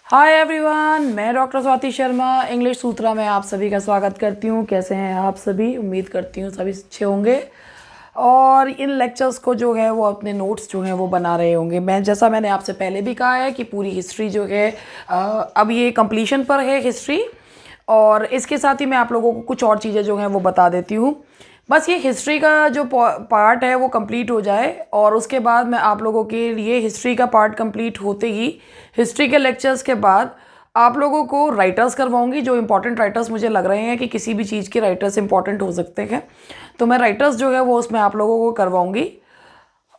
Hi everyone, मैं doctor Swati Sharma English सूत्रा में आप सभी का स्वागत करती हूँ। कैसे हैं आप सभी? उम्मीद करती हूँ सभी अच्छे होंगे और इन लेक्चर्स को जो है वो अपने नोट्स जो हैं वो बना रहे होंगे। मैंने आपसे पहले भी कहा है कि पूरी हिस्ट्री जो है अब ये कंप्लीशन पर है हिस्ट्री, और इसके साथ ही मैं आप लोगों को कुछ और चीज़ें जो हैं वो बता देती हूँ। बस ये हिस्ट्री का जो पार्ट है वो कंप्लीट हो जाए और उसके बाद मैं आप लोगों के लिए हिस्ट्री का पार्ट कंप्लीट होते ही हिस्ट्री के लेक्चर्स के बाद आप लोगों को राइटर्स करवाऊंगी, जो इंपॉर्टेंट राइटर्स मुझे लग रहे हैं कि किसी भी चीज़ के राइटर्स इंपॉर्टेंट हो सकते हैं, तो मैं राइटर्स जो है वो उसमें आप लोगों को करवाऊंगी।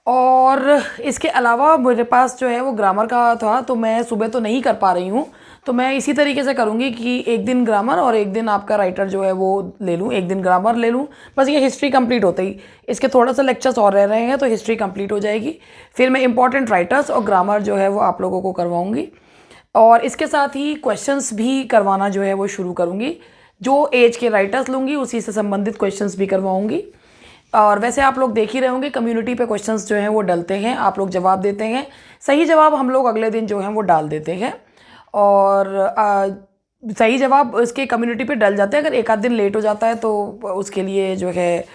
और इसके अलावा मेरे पास जो है वो ग्रामर का था, तो मैं सुबह तो नहीं कर पा रही हूँ, तो मैं इसी तरीके से करूँगी कि एक दिन ग्रामर और एक दिन आपका राइटर जो है वो ले लूँ, एक दिन ग्रामर ले लूँ। बस ये हिस्ट्री कंप्लीट होते ही इसके थोड़ा सा लेक्चर्स और रह रहे हैं तो हिस्ट्री कंप्लीट हो जाएगी। फिर मैं इंपॉर्टेंट राइटर्स और ग्रामर जो है वो आप लोगों को करवाऊँगी और इसके साथ ही क्वेश्चंस भी करवाना जो है वो शुरू करूँगी। जो एज के राइटर्स लूँगी उसी से संबंधित क्वेश्चंस भी करवाऊँगी। और वैसे आप लोग देख ही रहे होंगे कम्युनिटी पे क्वेश्चंस जो हैं वो डलते हैं, आप लोग जवाब देते हैं, सही जवाब हम लोग अगले दिन जो हैं वो डाल देते हैं और सही जवाब इसके कम्युनिटी पे डल जाते हैं। अगर एक आध दिन लेट हो जाता है तो उसके लिए जो है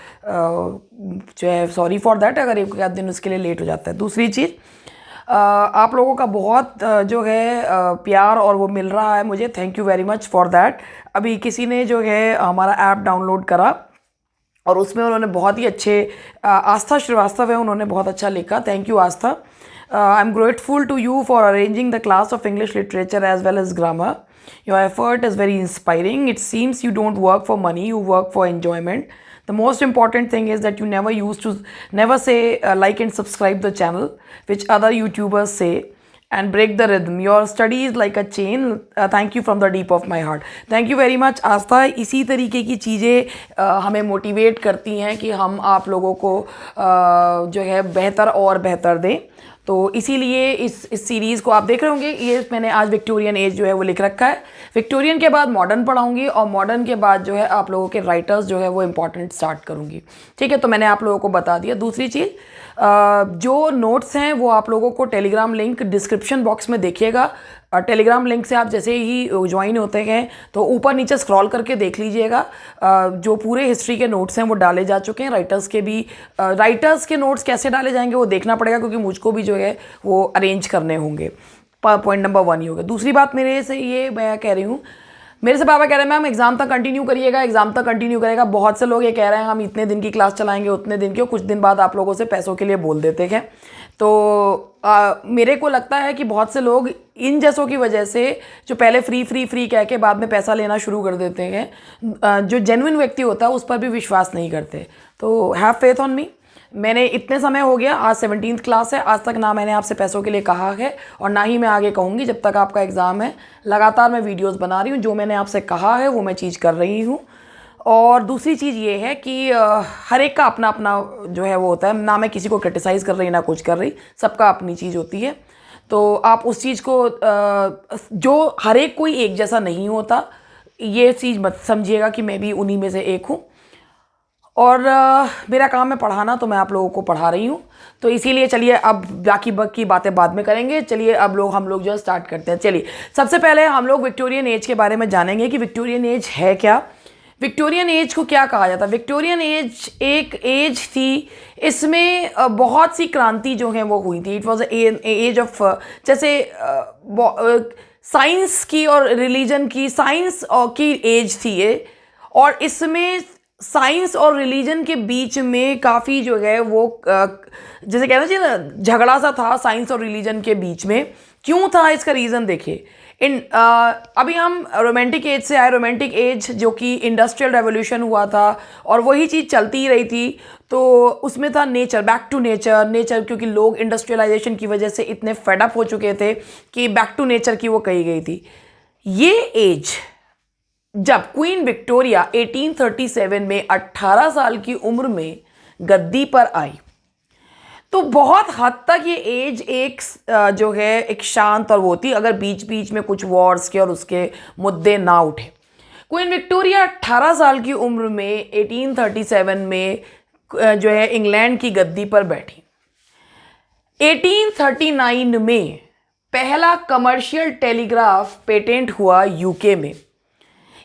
सॉरी फॉर दैट, अगर एक आध दिन उसके लिए लेट हो जाता है। दूसरी चीज़, आप लोगों का बहुत जो है प्यार और वो मिल रहा है मुझे, thank you very much for that. अभी किसी ने जो है हमारा ऐप डाउनलोड करा और उसमें उन्होंने बहुत ही अच्छे, आस्था श्रीवास्तव है, उन्होंने बहुत अच्छा लिखा। Thank you Aastha. I am grateful to you for arranging the class of English literature as well as grammar. Your effort is very inspiring. It seems you don't work for money, you work for enjoyment. The most important thing is that you never say like and subscribe the channel, which other YouTubers say, and break the rhythm. Your study is like a chain. Thank you from the deep of my heart. Thank you very much आस्था। इसी तरीके की चीज़ें हमें motivate करती हैं कि हम आप लोगों को जो है बेहतर और बेहतर दें। तो इसीलिए इस सीरीज़ को आप देख रहे होंगे। ये मैंने आज विक्टोरियन एज जो है वो लिख रखा है। विक्टोरियन के बाद मॉडर्न पढ़ाऊंगी और मॉडर्न के बाद जो है आप लोगों के राइटर्स जो है वो इम्पॉर्टेंट स्टार्ट करूंगी। ठीक है, तो मैंने आप लोगों को बता दिया। दूसरी चीज़, जो नोट्स हैं वो आप लोगों को टेलीग्राम लिंक डिस्क्रिप्शन बॉक्स में देखिएगा। टेलीग्राम लिंक से आप जैसे ही ज्वाइन होते हैं तो ऊपर नीचे स्क्रॉल करके देख लीजिएगा। जो पूरे हिस्ट्री के नोट्स हैं वो डाले जा चुके हैं। राइटर्स के भी, राइटर्स के नोट्स कैसे डाले जाएंगे वो देखना पड़ेगा, क्योंकि मुझको भी जो है वो अरेंज करने होंगे। पॉइंट नंबर 1 ही होगा। दूसरी बात मेरे से ये मैं कह रही हूँ, मेरे से पापा कह रहे हैं मैम एग्ज़ाम तक कंटिन्यू करिएगा, एग्ज़ाम तक कंटिन्यू करेगा। बहुत से लोग ये कह रहे हैं हम इतने दिन की क्लास चलाएंगे, उतने दिन की, और कुछ दिन बाद आप लोगों से पैसों के लिए बोल देते हैं। तो मेरे को लगता है कि बहुत से लोग इन जैसों की वजह से जो पहले फ्री कह के बाद में पैसा लेना शुरू कर देते हैं, जो जेन्युइन व्यक्ति होता है उस पर भी विश्वास नहीं करते। तो हैव फेथ ऑन मी। मैंने इतने समय हो गया, आज 17th क्लास है, आज तक ना मैंने आपसे पैसों के लिए कहा है और ना ही मैं आगे कहूँगी जब तक आपका एग्ज़ाम है। लगातार मैं वीडियोस बना रही हूँ, जो मैंने आपसे कहा है वो मैं चीज़ कर रही हूँ। और दूसरी चीज़ ये है कि हर एक का अपना अपना जो है वो होता है, ना मैं किसी को क्रिटिसाइज़ कर रही ना कुछ कर रही, सबका अपनी चीज़ होती है। तो आप उस चीज़ को, जो हर एक कोई एक जैसा नहीं होता, ये चीज़ मत समझिएगा कि मैं भी उन्हीं में से एक हूँ। और मेरा काम है पढ़ाना, तो मैं आप लोगों को पढ़ा रही हूँ। तो इसीलिए चलिए अब बाकी बातें बाद में करेंगे। चलिए अब हम लोग जो है स्टार्ट करते हैं। चलिए सबसे पहले हम लोग विक्टोरियन एज के बारे में जानेंगे कि विक्टोरियन एज है क्या, विक्टोरियन एज को क्या कहा जाता है। विक्टोरियन एज एक एज थी, इसमें बहुत सी क्रांति जो है वो हुई थी। इट वॉज एज ऑफ, जैसे साइंस की और रिलीजन की, साइंस की एज थी ये, और इसमें साइंस और रिलीजन के बीच में काफ़ी जो है वो जैसे कहना चाहिए ना, झगड़ा सा था साइंस और रिलीजन के बीच में। क्यों था इसका रीज़न देखिए। अभी हम रोमांटिक एज से आए, रोमांटिक एज जो कि इंडस्ट्रियल रेवोल्यूशन हुआ था और वही चीज़ चलती ही रही थी। तो उसमें था नेचर, बैक टू नेचर, क्योंकि लोग इंडस्ट्रियलाइजेशन की वजह से इतने फेडअप हो चुके थे कि बैक टू नेचर की वो कही गई थी। ये एज जब क्वीन विक्टोरिया 1837 में 18 साल की उम्र में गद्दी पर आई, तो बहुत हद तक ये एज एक जो है एक शांत और वो थी, अगर बीच बीच में कुछ वॉर्स के और उसके मुद्दे ना उठे। क्वीन विक्टोरिया 18 साल की उम्र में 1837 में जो है इंग्लैंड की गद्दी पर बैठी। 1839 में पहला कमर्शियल टेलीग्राफ पेटेंट हुआ यूके में।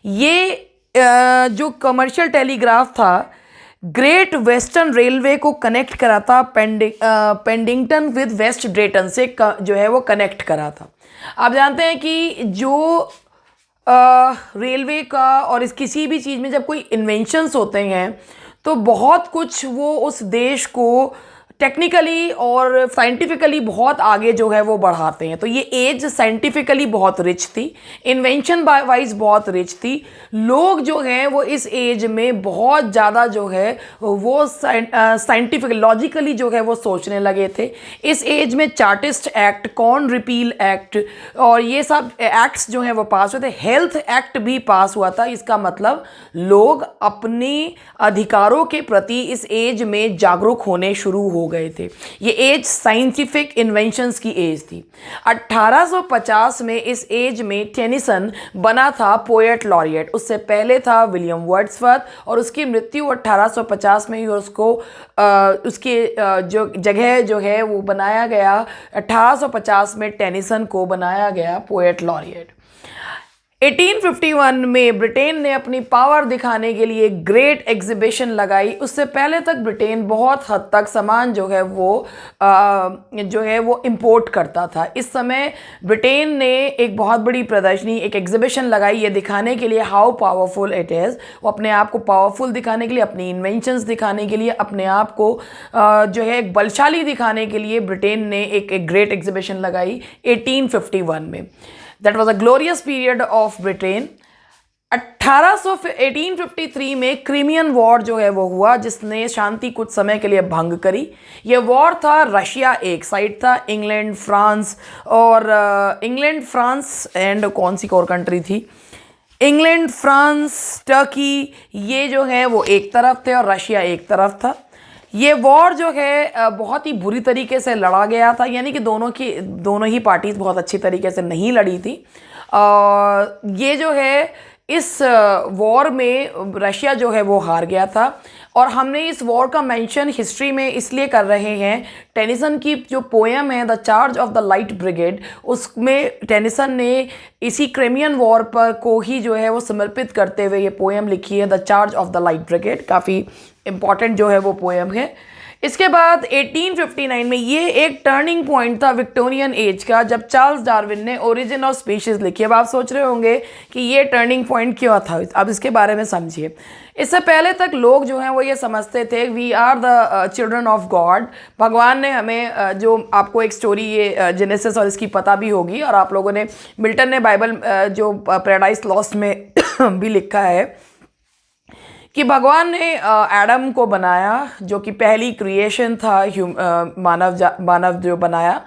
ये जो कमर्शियल टेलीग्राफ था ग्रेट वेस्टर्न रेलवे को कनेक्ट करा था, पेंडिंगटन विद वेस्ट ड्रेटन से जो है वो कनेक्ट करा था। आप जानते हैं कि जो रेलवे का और इस किसी भी चीज़ में जब कोई इन्वेंशंस होते हैं तो बहुत कुछ वो उस देश को टेक्निकली और साइंटिफिकली बहुत आगे जो है वो बढ़ाते हैं। तो ये एज साइंटिफिकली बहुत रिच थी, इन्वेंशन वाइज बहुत रिच थी। लोग जो हैं वो इस एज में बहुत ज़्यादा जो है वो साइंटिफिक लॉजिकली जो है वो सोचने लगे थे। इस एज में chartist act, corn repeal act और ये सब एक्ट्स जो हैं वो पास हुए थे। हेल्थ एक्ट भी पास हुआ था। इसका मतलब लोग अपने अधिकारों के प्रति इस एज में जागरूक होने शुरू हो गए थे। ये एज साइंटिफिक इन्वेंशंस की एज थी। 1850 में इस एज में टेनिसन बना था पोएट लॉरिएट। उससे पहले था विलियम वर्ड्सवर्थ और उसकी मृत्यु 1850 में ही उसको उसके जो जगह जो है वो बनाया गया। 1850 में टेनिसन को बनाया गया पोएट लॉरिएट। 1851 में ब्रिटेन ने अपनी पावर दिखाने के लिए ग्रेट एग्जीबिशन लगाई। उससे पहले तक ब्रिटेन बहुत हद तक सामान जो है वो इंपोर्ट करता था। इस समय ब्रिटेन ने एक बहुत बड़ी प्रदर्शनी, एक एग्जीबिशन लगाई ये दिखाने के लिए हाउ पावरफुल इट इज़। वो अपने आप को पावरफुल दिखाने के लिए, अपनी इन्वेंशंस दिखाने के लिए, अपने आप को जो है एक बलशाली दिखाने के लिए ब्रिटेन ने एक ग्रेट एग्जीबिशन लगाई 1851 में। That was a glorious period of Britain। 1853 में क्रीमियन वॉर जो है वो हुआ जिसने शांति कुछ समय के लिए भंग करी। ये वॉर था, रशिया एक साइड था, इंग्लैंड फ्रांस एंड कौन सी और कंट्री थी, इंग्लैंड, फ्रांस, टर्की, ये जो है वो एक तरफ थे और रशिया एक तरफ था। ये वॉर जो है बहुत ही बुरी तरीके से लड़ा गया था, यानी कि दोनों ही पार्टीज बहुत अच्छी तरीके से नहीं लड़ी थी। ये जो है इस वॉर में रशिया जो है वो हार गया था और हमने इस वॉर का मेंशन हिस्ट्री में इसलिए कर रहे हैं। टेनिसन की जो पोएम है the charge of the light brigade, उसमें टेनिसन ने इसी क्रिमियन वॉर पर को ही जो है वो समर्पित करते हुए ये पोएम लिखी है the charge of the light brigade. काफ़ी इम्पॉर्टेंट जो है वो पोएम है। इसके बाद 1859 में ये एक टर्निंग पॉइंट था विक्टोरियन एज का जब चार्ल्स डार्विन ने ओरिजिन ऑफ स्पीशीज़ लिखी। अब आप सोच रहे होंगे कि ये टर्निंग पॉइंट क्यों था, अब इसके बारे में समझिए। इससे पहले तक लोग जो हैं वो ये समझते थे we are the children of God. भगवान ने हमें जो आपको एक स्टोरी ये जेनेसिस और इसकी पता भी होगी और आप लोगों ने मिल्टन ने बाइबल जो पैराडाइज लॉस्ट में भी लिखा है कि भगवान ने एडम को बनाया जो कि पहली क्रिएशन था, मानव जो बनाया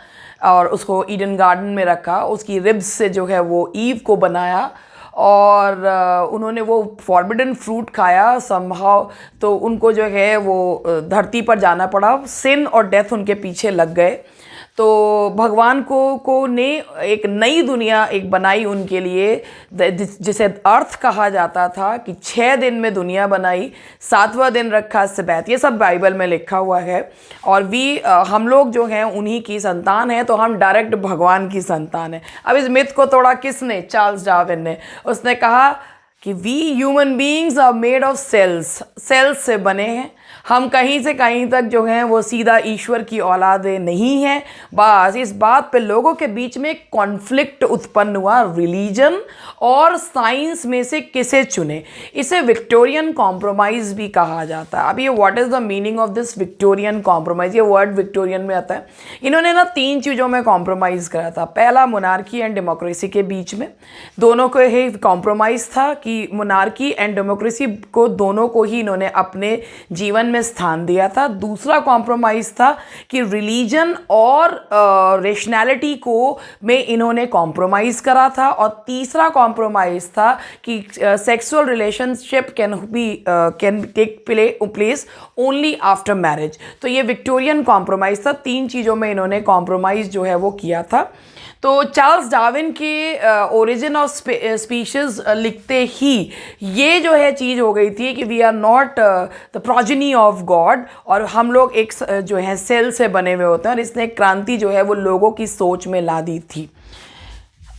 और उसको ईडन गार्डन में रखा। उसकी रिब्स से जो है वो ईव को बनाया और उन्होंने वो फॉरबिडन फ्रूट खाया समहाउ, तो उनको जो है वो धरती पर जाना पड़ा। सिन और डेथ उनके पीछे लग गए। तो भगवान को ने एक नई दुनिया एक बनाई उनके लिए, जिसे अर्थ कहा जाता था, कि 6 दिन में दुनिया बनाई, 7वां दिन रखा सबैत। ये सब बाइबल में लिखा हुआ है और हम लोग जो हैं उन्हीं की संतान हैं, तो हम डायरेक्ट भगवान की संतान हैं। अब इस मिथ को तोड़ा किसने? चार्ल्स डार्विन ने। उसने कहा कि we human beings are made of cells से बने हैं। हम कहीं से कहीं तक जो हैं वो सीधा ईश्वर की औलादे नहीं हैं। बस इस बात पे लोगों के बीच में कॉन्फ्लिक्ट उत्पन्न हुआ, रिलीजन और साइंस में से किसे चुने। इसे विक्टोरियन कॉम्प्रोमाइज़ भी कहा जाता है। अब ये what is the meaning of this Victorian compromise? ये वर्ड विक्टोरियन में आता है। इन्होंने ना 3 चीज़ों में कॉम्प्रोमाइज़ करा था। पहला, मोनार्की एंड डेमोक्रेसी के बीच में दोनों को ही कॉम्प्रोमाइज़ था कि मोनार्की एंड डेमोक्रेसी को दोनों को ही इन्होंने अपने जीवन में स्थान दिया था। दूसरा कॉम्प्रोमाइज़ था कि रिलीजन और रेशनैलिटी को में इन्होंने कॉम्प्रोमाइज़ करा था। और तीसरा कॉम्प्रोमाइज़ था कि sexual relationship can take place only after marriage. तो ये विक्टोरियन कॉम्प्रोमाइज़ था। 3 चीज़ों में इन्होंने कॉम्प्रोमाइज़ जो है वो किया था। तो चार्ल्स डार्विन के ओरिजिन ऑफ स्पीशीज़ लिखते ही ये जो है चीज़ हो गई थी कि we are not the progeny of God, और हम लोग एक जो है सेल से बने हुए होते हैं, और इसने क्रांति जो है वो लोगों की सोच में ला दी थी।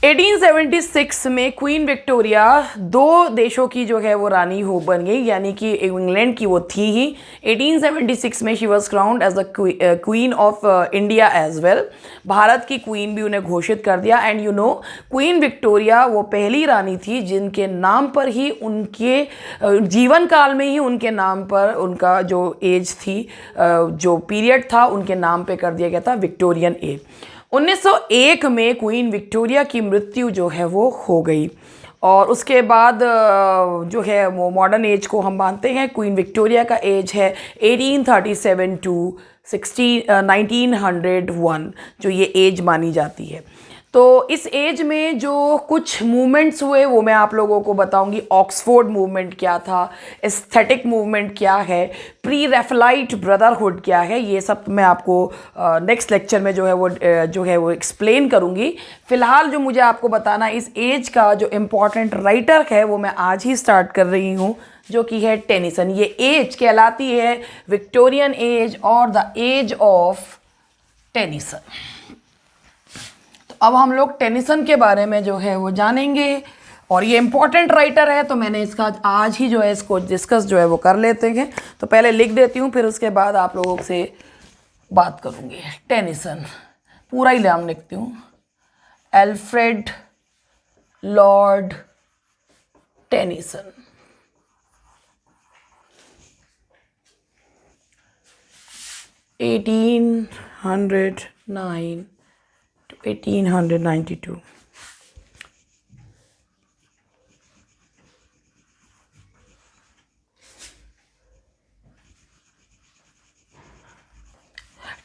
1876 में क्वीन विक्टोरिया दो देशों की जो है वो रानी हो बन गई, यानी कि इंग्लैंड की वो थी ही। 1876 में she was crowned as the queen of India as well. भारत की क्वीन भी उन्हें घोषित कर दिया। And you know, queen Victoria वो पहली रानी थी जिनके नाम पर ही उनके जीवन काल में ही उनके नाम पर उनका जो एज थी, जो पीरियड था, उनके नाम पे कर दिया गया था विक्टोरियन एज। 1901 में क्वीन विक्टोरिया की मृत्यु जो है वो हो गई, और उसके बाद जो है वो मॉडर्न एज को हम मानते हैं। क्वीन विक्टोरिया का एज है 1837 टू 1901, जो ये एज मानी जाती है। तो इस एज में जो कुछ मूवमेंट्स हुए वो मैं आप लोगों को बताऊंगी। ऑक्सफोर्ड मूवमेंट क्या था, एस्थेटिक मूवमेंट क्या है, प्री रैफलाइट ब्रदरहुड क्या है, ये सब मैं आपको नेक्स्ट लेक्चर में जो है वो एक्सप्लेन करूंगी। फिलहाल जो मुझे आपको बताना, इस एज का जो इम्पॉर्टेंट राइटर है वो मैं आज ही स्टार्ट कर रही हूँ, जो कि है टेनिसन। ये एज कहलाती है विक्टोरियन एज और द एज ऑफ टेनिसन। अब हम लोग टेनिसन के बारे में जो है वो जानेंगे, और ये इम्पॉर्टेंट राइटर है, तो मैंने इसका आज ही जो है इसको डिस्कस जो है वो कर लेते हैं। तो पहले लिख देती हूँ, फिर उसके बाद आप लोगों से बात करूँगी। टेनिसन पूरा ही नाम लिखती हूँ, Alfred Lord Tennyson. Eighteen 1892।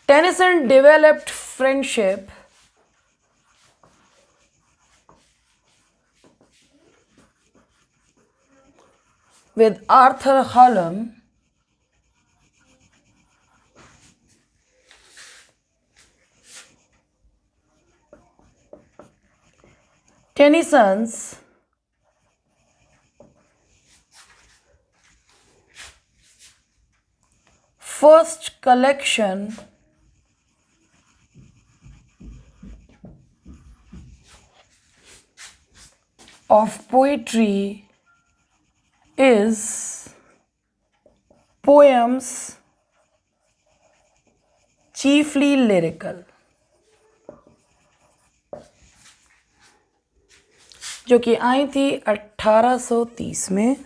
Tennyson developed friendship with Arthur Hallam Tennyson's first collection of poetry is poems chiefly lyrical, जो कि आई थी 1830 में।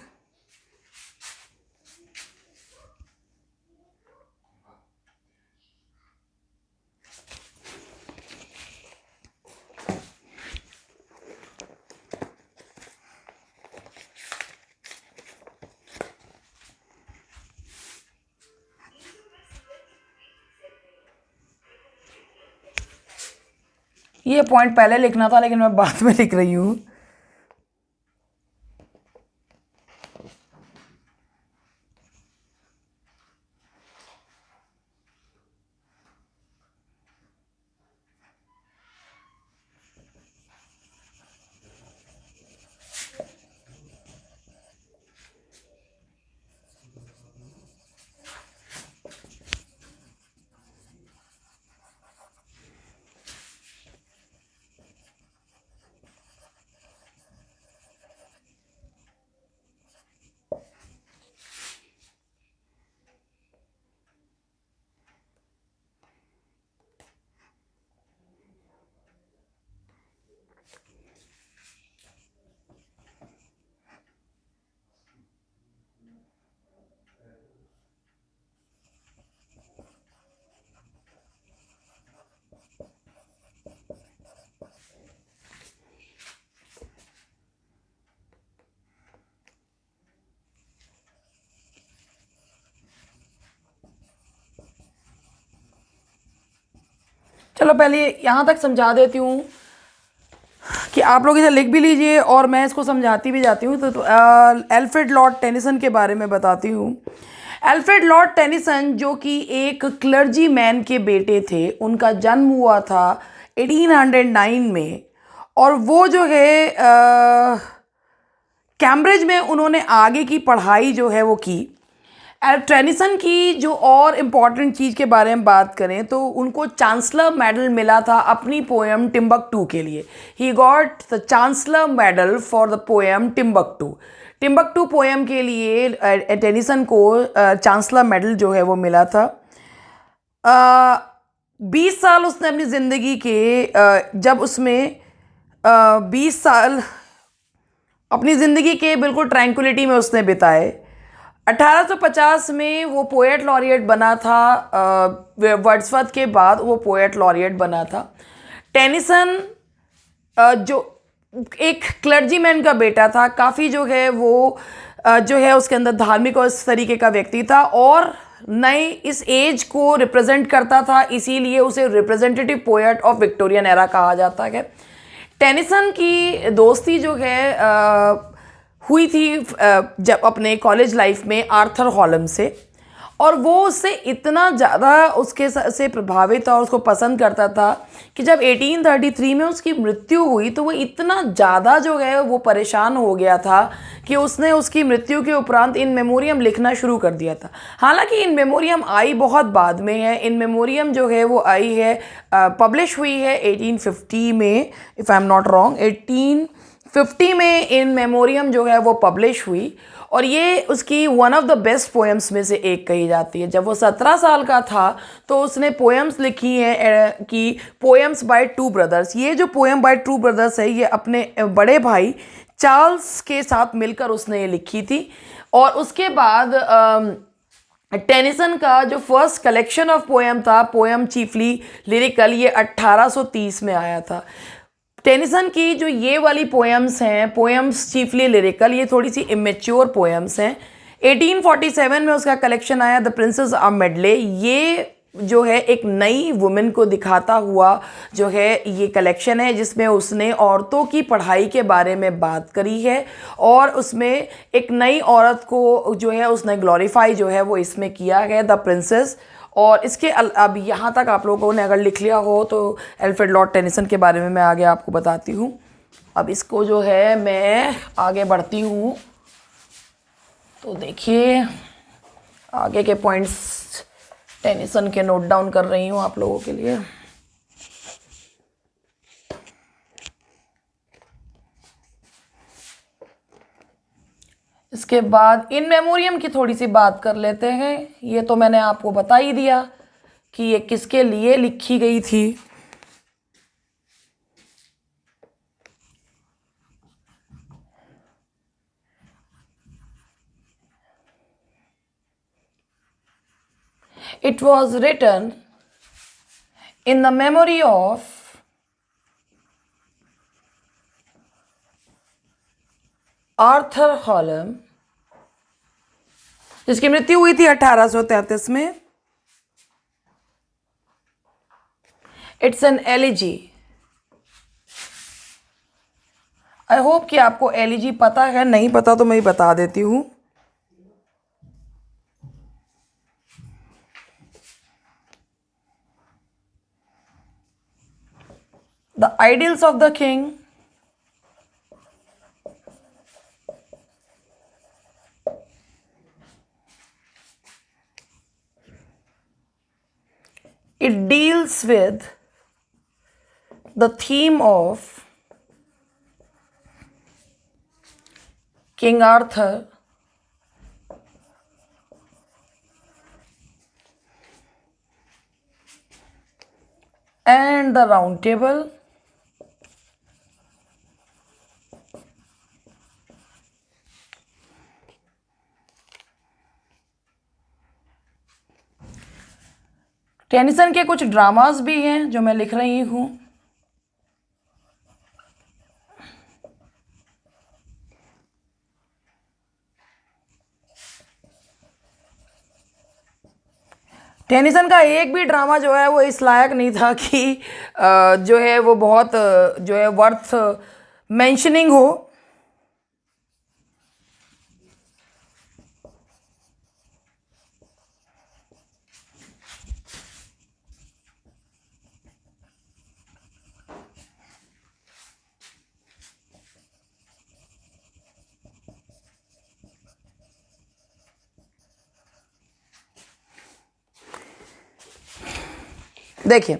ये पॉइंट पहले लिखना था, लेकिन मैं बाद में लिख रही हूँ। चलो पहले यहाँ तक समझा देती हूँ कि आप लोग इसे लिख भी लीजिए और मैं इसको समझाती भी जाती हूँ। तो एल्फ्रेड लॉर्ड टेनिसन के बारे में बताती हूँ। एल्फ्रेड लॉर्ड टेनिसन जो कि एक क्लर्जी मैन के बेटे थे, उनका जन्म हुआ था 1809 में, और वो जो है कैम्ब्रिज में उन्होंने आगे की पढ़ाई जो है वो की। टेनिसन की जो और इम्पॉर्टेंट चीज़ के बारे में बात करें तो उनको चांसलर मेडल मिला था अपनी पोएम टिम्बकटू के लिए। He got the chancellor medal for the poem Timbuktu. Timbuktu poem के लिए टेनिसन को चांसलर मेडल जो है वो मिला था। 20 साल उसने अपनी ज़िंदगी के जब उसमें 20 साल अपनी ज़िंदगी के बिल्कुल ट्रैंक्विलिटी में उसने बिताए। 1850 में वो पोएट लॉरिएट बना था। वर्ड्सवर्थ के बाद वो पोएट लॉरिएट बना था। टेनिसन जो एक क्लर्जीमैन का बेटा था, काफ़ी जो है वो जो है उसके अंदर धार्मिक और इस तरीके का व्यक्ति था और नए इस एज को रिप्रेजेंट करता था, इसीलिए उसे representative poet of Victorian era कहा जाता है। टेनिसन की दोस्ती जो है हुई थी जब अपने कॉलेज लाइफ में आर्थर हॉलम से, और वो उससे इतना ज़्यादा उसके से प्रभावित और उसको पसंद करता था कि जब 1833 में उसकी मृत्यु हुई तो वो इतना ज़्यादा जो है वो परेशान हो गया था कि उसने उसकी मृत्यु के उपरांत इन मेमोरियम लिखना शुरू कर दिया था। हालांकि इन मेमोरियम आई बहुत बाद में है। इन मेमोरियम जो है वो आई है, पब्लिश हुई है 1850 में, if I am not wrong. 1850 में इन मेमोरियम जो है वो पब्लिश हुई और ये उसकी one of the best poems में से एक कही जाती है। जब वो 17 साल का था तो उसने पोएम्स लिखी हैं कि पोएम्स बाय टू ब्रदर्स। ये जो पोएम बाय टू ब्रदर्स है ये अपने बड़े भाई चार्ल्स के साथ मिलकर उसने ये लिखी थी। और उसके बाद टेनिसन का जो फर्स्ट कलेक्शन ऑफ पोएम था, पोएम चीफली लिरिकल, ये 1830 में आया था। टेनिसन की जो ये वाली पोएम्स हैं, पोएम्स चीफली लिरिकल, ये थोड़ी सी इमेच्योर पोएम्स हैं। 1847 में उसका कलेक्शन आया द प्रिंसेस ऑफ मेडले। ये जो है एक नई वुमेन को दिखाता हुआ जो है ये कलेक्शन है, जिसमें उसने औरतों की पढ़ाई के बारे में बात करी है और उसमें एक नई औरत को जो है उसने ग्लोरीफाई जो है वो इसमें किया है, द प्रिंसेस। और इसके अब यहाँ तक आप लोगों ने अगर लिख लिया हो तो अल्फ्रेड लॉर्ड टेनिसन के बारे में मैं आगे आपको बताती हूँ। अब इसको जो है मैं आगे बढ़ती हूँ तो देखिए आगे के पॉइंट्स टेनिसन के नोट डाउन कर रही हूँ आप लोगों के लिए। इसके बाद इन मेमोरियम की थोड़ी सी बात कर लेते हैं। ये तो मैंने आपको बता ही दिया कि ये किसके लिए लिखी गई थी। It was written in the memory of Arthur haulm, जिसकी मृत्यु हुई थी 1833 में। It's an elegy. I hope कि आपको एलिजी पता है, नहीं पता तो मैं बता देती हूँ। The Idylls of the King, it deals with the theme of King Arthur and the Round Table, Tennyson के कुछ ड्रामास भी हैं जो मैं लिख रही हूँ। टेनिसन का एक भी ड्रामा जो है वो इस लायक नहीं था कि जो है वो बहुत जो है वर्थ मेंशनिंग हो। देखिए,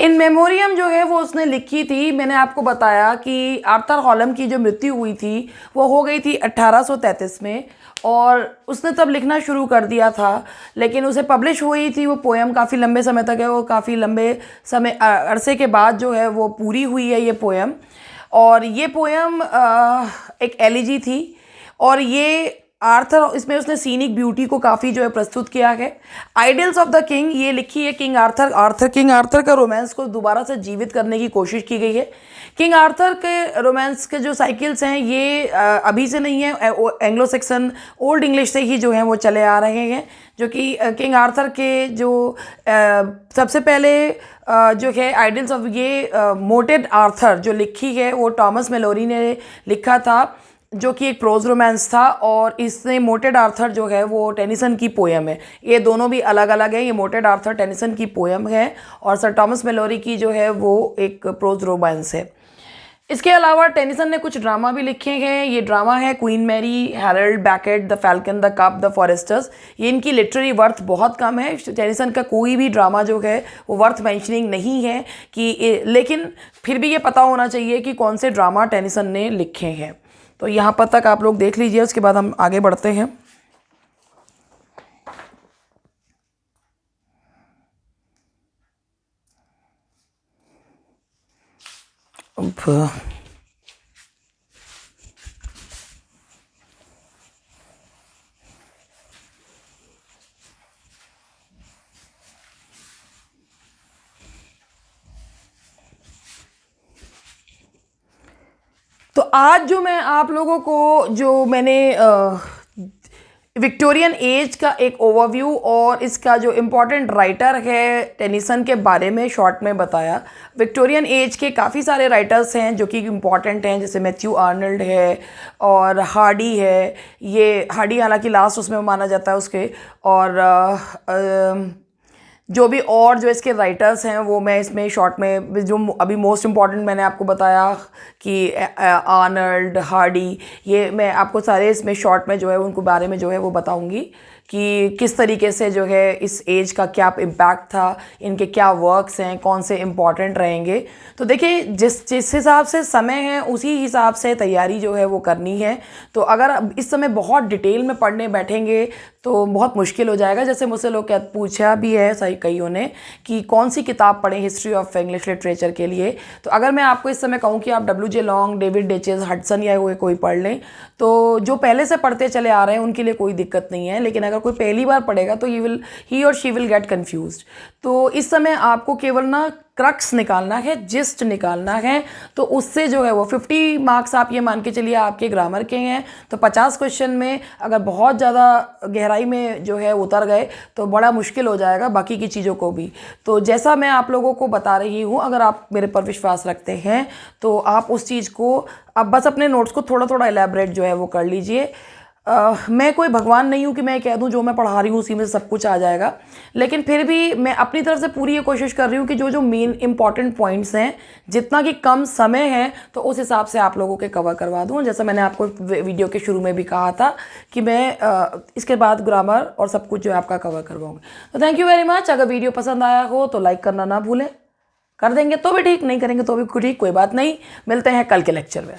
इन मेमोरियम जो है वो उसने लिखी थी। मैंने आपको बताया कि आर्थर हॉलम की जो मृत्यु हुई थी वो हो गई थी 1833 में, और उसने तब लिखना शुरू कर दिया था, लेकिन उसे पब्लिश हुई थी वो पोएम काफ़ी लंबे समय तक है, वो काफ़ी लंबे समय अरसे के बाद जो है वो पूरी हुई है ये पोएम। और ये पोएम एक एलिजी थी, और ये आर्थर, इसमें उसने सीनिक ब्यूटी को काफ़ी जो है प्रस्तुत किया है। आइडल्स ऑफ द किंग ये लिखी है किंग आर्थर का रोमांस को दोबारा से जीवित करने की कोशिश की गई है। किंग आर्थर के रोमांस के जो साइकिल्स हैं ये अभी से नहीं है, एंग्लो सेक्सन ओल्ड इंग्लिश से ही जो हैं वो चले आ रहे हैं, जो कि किंग आर्थर के जो सबसे पहले जो है आइडल्स ऑफ ये मोटेड आर्थर जो लिखी है वो टॉमस मेलोरी ने लिखा था, जो कि एक प्रोज रोमांस था, और इसने मोटेड आर्थर जो है वो टेनिसन की पोएम है। ये दोनों भी अलग अलग हैं, ये मोटेड आर्थर टेनिसन की पोएम है और सर टॉमस मेलोरी की जो है वो एक प्रोज रोमांस है। इसके अलावा टेनिसन ने कुछ ड्रामा भी लिखे हैं। ये ड्रामा है Queen Mary, Harold Becket, the Falcon, the Cup, the Foresters. ये इनकी लिटरेरी वर्थ बहुत कम है। टेनिसन का कोई भी ड्रामा जो है वो वर्थ मेंशनिंग नहीं है कि, लेकिन फिर भी ये पता होना चाहिए कि कौन से ड्रामा टेनिसन ने लिखे हैं। तो यहाँ पर तक आप लोग देख लीजिए, उसके बाद हम आगे बढ़ते हैं। तो आज जो मैं आप लोगों को जो मैंने विक्टोरियन एज का एक ओवरव्यू और इसका जो इम्पोर्टेंट राइटर है टेनिसन के बारे में शॉर्ट में बताया। विक्टोरियन एज के काफ़ी सारे राइटर्स हैं जो कि इम्पॉर्टेंट हैं, जैसे मैथ्यू आर्नल्ड है और हार्डी है। ये हार्डी हालांकि लास्ट उसमें माना जाता है उसके, और जो भी और जो इसके राइटर्स हैं वो मैं इसमें शॉर्ट में जो अभी मोस्ट इम्पॉर्टेंट मैंने आपको बताया कि आर्नल्ड, हार्डी, ये मैं आपको सारे इसमें शॉर्ट में जो है उनको बारे में जो है वो बताऊंगी कि किस तरीके से जो है इस एज का क्या इम्पैक्ट था, इनके क्या वर्क्स हैं, कौन से इम्पॉर्टेंट रहेंगे। तो देखिए जिस हिसाब से समय है उसी हिसाब से तैयारी जो है वो करनी है। तो अगर इस समय बहुत डिटेल में पढ़ने बैठेंगे तो बहुत मुश्किल हो जाएगा। जैसे मुझसे लोग पूछा भी है सही कईयों ने कि कौन सी किताब पढ़ें हिस्ट्री ऑफ इंग्लिश लिटरेचर के लिए। तो अगर मैं आपको इस समय कहूँ कि आप W.J. लॉन्ग, डेविड डेचेस, हडसन या कोई पढ़ लें, तो जो पहले से पढ़ते चले आ रहे हैं उनके लिए कोई दिक्कत नहीं है, लेकिन अगर कोई पहली बार पढ़ेगा तो ही और शी विल गेट कन्फ्यूज्ड। तो इस समय आपको केवल ना क्रक्स निकालना है, जिस्ट निकालना है। तो उससे जो है वो 50 मार्क्स आप ये मान के चलिए आपके ग्रामर के हैं। तो 50 क्वेश्चन में अगर बहुत ज़्यादा गहराई में जो है उतर गए तो बड़ा मुश्किल हो जाएगा बाकी की चीज़ों को भी। तो जैसा मैं आप लोगों को बता रही हूँ, अगर आप मेरे पर विश्वास रखते हैं तो आप उस चीज़ को अब बस अपने नोट्स को थोड़ा थोड़ा एलैबोरेट जो है वो कर लीजिए। मैं कोई भगवान नहीं हूँ कि मैं कह दूँ जो मैं पढ़ा रही हूँ उसी में सब कुछ आ जाएगा, लेकिन फिर भी मैं अपनी तरफ से पूरी ये कोशिश कर रही हूँ कि जो जो मेन इंपॉर्टेंट पॉइंट्स हैं, जितना कि कम समय है तो उस हिसाब से आप लोगों के कवर करवा दूँ। जैसा मैंने आपको वीडियो के शुरू में भी कहा था कि मैं इसके बाद ग्रामर और सब कुछ जो है आपका कवर करवाऊँगी। तो थैंक यू वेरी मच। अगर वीडियो पसंद आया हो तो लाइक करना ना भूलें, कर देंगे तो भी ठीक, नहीं करेंगे तो भी ठीक, कोई बात नहीं। मिलते हैं कल के लेक्चर में।